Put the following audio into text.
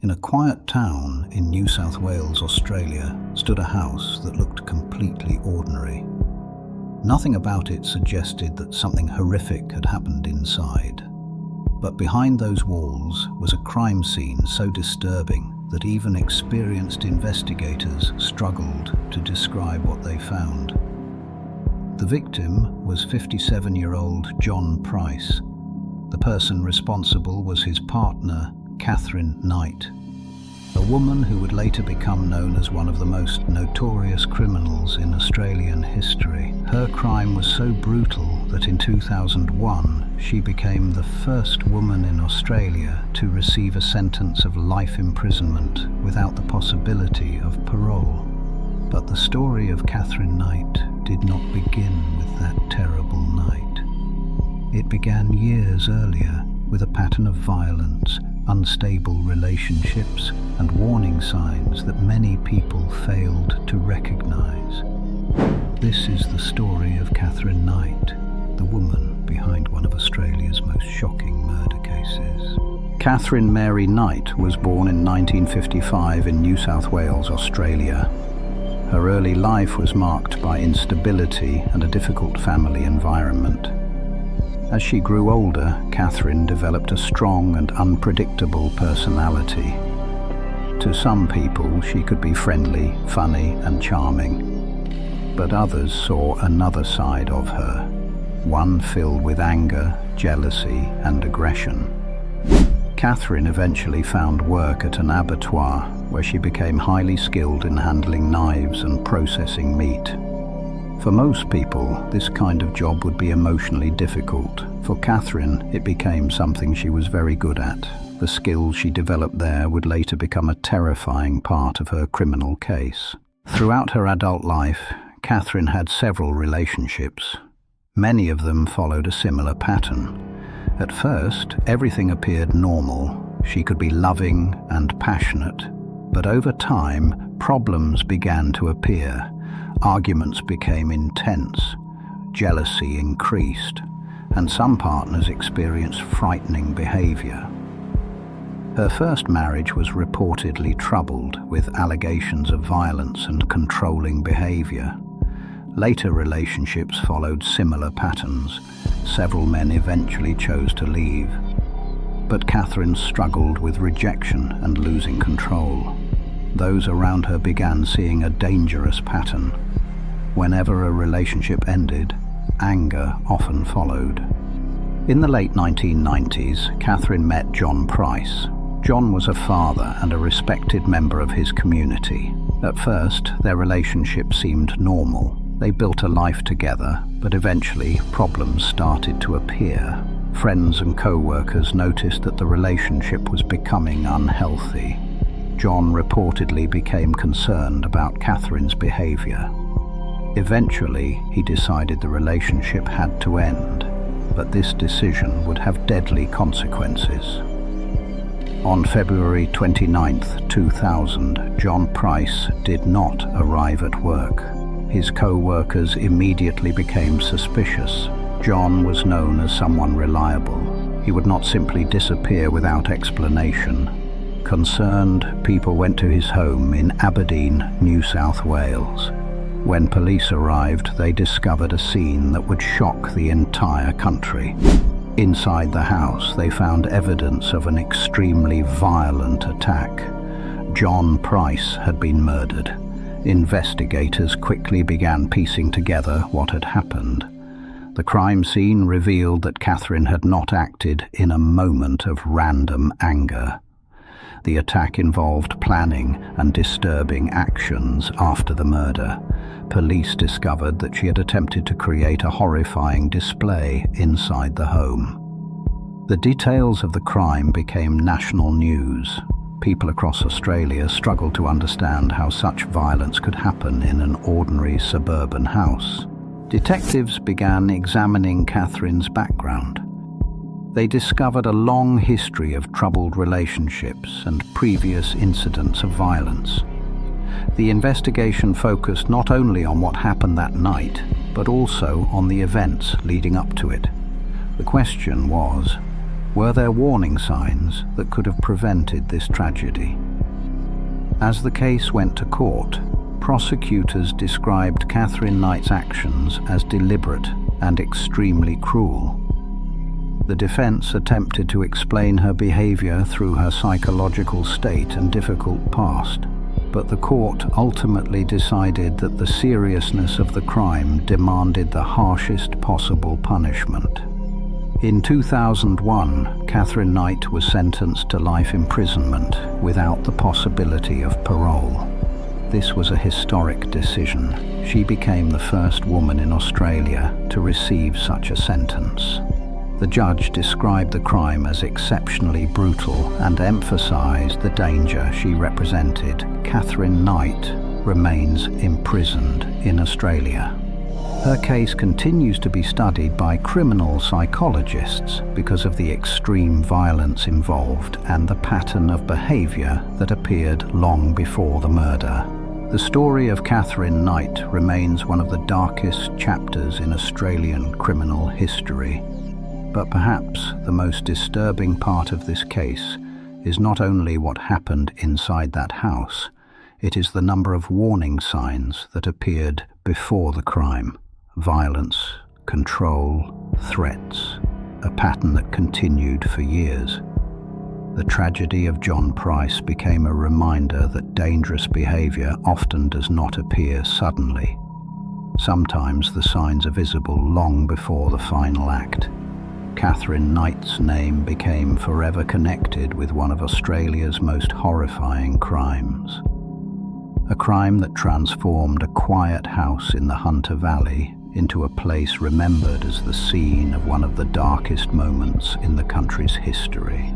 In a quiet town in New South Wales, Australia, stood a house that looked completely ordinary. Nothing about it suggested that something horrific had happened inside. But behind those walls was a crime scene so disturbing that even experienced investigators struggled to describe what they found. The victim was 57-year-old John Price. The person responsible was his partner, Katherine Knight, a woman who would later become known as one of the most notorious criminals in Australian history. Her crime was so brutal that in 2001 she became the first woman in Australia to receive a sentence of life imprisonment without the possibility of parole. But the story of Katherine Knight did not begin with that terrible night. It began years earlier with a pattern of violence, unstable relationships, and warning signs that many people failed to recognize. This is the story of Katherine Knight, the woman behind one of Australia's most shocking murder cases. Katherine Mary Knight was born in 1955 in New South Wales, Australia. Her early life was marked by instability and a difficult family environment. As she grew older, Katherine developed a strong and unpredictable personality. To some people, she could be friendly, funny, and charming. But others saw another side of her, one filled with anger, jealousy, and aggression. Katherine eventually found work at an abattoir, where she became highly skilled in handling knives and processing meat. For most people, this kind of job would be emotionally difficult. For Katherine, it became something she was very good at. The skills she developed there would later become a terrifying part of her criminal case. Throughout her adult life, Katherine had several relationships. Many of them followed a similar pattern. At first, everything appeared normal. She could be loving and passionate. But over time, problems began to appear. Arguments became intense, jealousy increased, and some partners experienced frightening behavior. Her first marriage was reportedly troubled, with allegations of violence and controlling behavior. Later relationships followed similar patterns. Several men eventually chose to leave. But Katherine struggled with rejection and losing control. Those around her began seeing a dangerous pattern. Whenever a relationship ended, anger often followed. In the late 1990s, Katherine met John Price. John was a father and a respected member of his community. At first, their relationship seemed normal. They built a life together, but eventually problems started to appear. Friends and co-workers noticed that the relationship was becoming unhealthy. John reportedly became concerned about Katherine's behavior. Eventually, he decided the relationship had to end, but this decision would have deadly consequences. On February 29, 2000, John Price did not arrive at work. His co-workers immediately became suspicious. John was known as someone reliable. He would not simply disappear without explanation. Concerned, people went to his home in Aberdeen, New South Wales. When police arrived, they discovered a scene that would shock the entire country. Inside the house, they found evidence of an extremely violent attack. John Price had been murdered. Investigators quickly began piecing together what had happened. The crime scene revealed that Katherine had not acted in a moment of random anger. The attack involved planning and disturbing actions after the murder. Police discovered that she had attempted to create a horrifying display inside the home. The details of the crime became national news. People across Australia struggled to understand how such violence could happen in an ordinary suburban house. Detectives began examining Katherine's background. They discovered a long history of troubled relationships and previous incidents of violence. The investigation focused not only on what happened that night, but also on the events leading up to it. The question was, Were there warning signs that could have prevented this tragedy? As the case went to court, prosecutors described Katherine Knight's actions as deliberate and extremely cruel. The defense attempted to explain her behavior through her psychological state and difficult past, but the court ultimately decided that the seriousness of the crime demanded the harshest possible punishment. In 2001, Katherine Knight was sentenced to life imprisonment without the possibility of parole. This was a historic decision. She became the first woman in Australia to receive such a sentence. The judge described the crime as exceptionally brutal and emphasized the danger she represented. Katherine Knight remains imprisoned in Australia. Her case continues to be studied by criminal psychologists because of the extreme violence involved and the pattern of behavior that appeared long before the murder. The story of Katherine Knight remains one of the darkest chapters in Australian criminal history. But perhaps the most disturbing part of this case is not only what happened inside that house, it is the number of warning signs that appeared before the crime. Violence, control, threats, a pattern that continued for years. The tragedy of John Price became a reminder that dangerous behavior often does not appear suddenly. Sometimes the signs are visible long before the final act. Katherine Knight's name became forever connected with one of Australia's most horrifying crimes. A crime that transformed a quiet house in the Hunter Valley into a place remembered as the scene of one of the darkest moments in the country's history.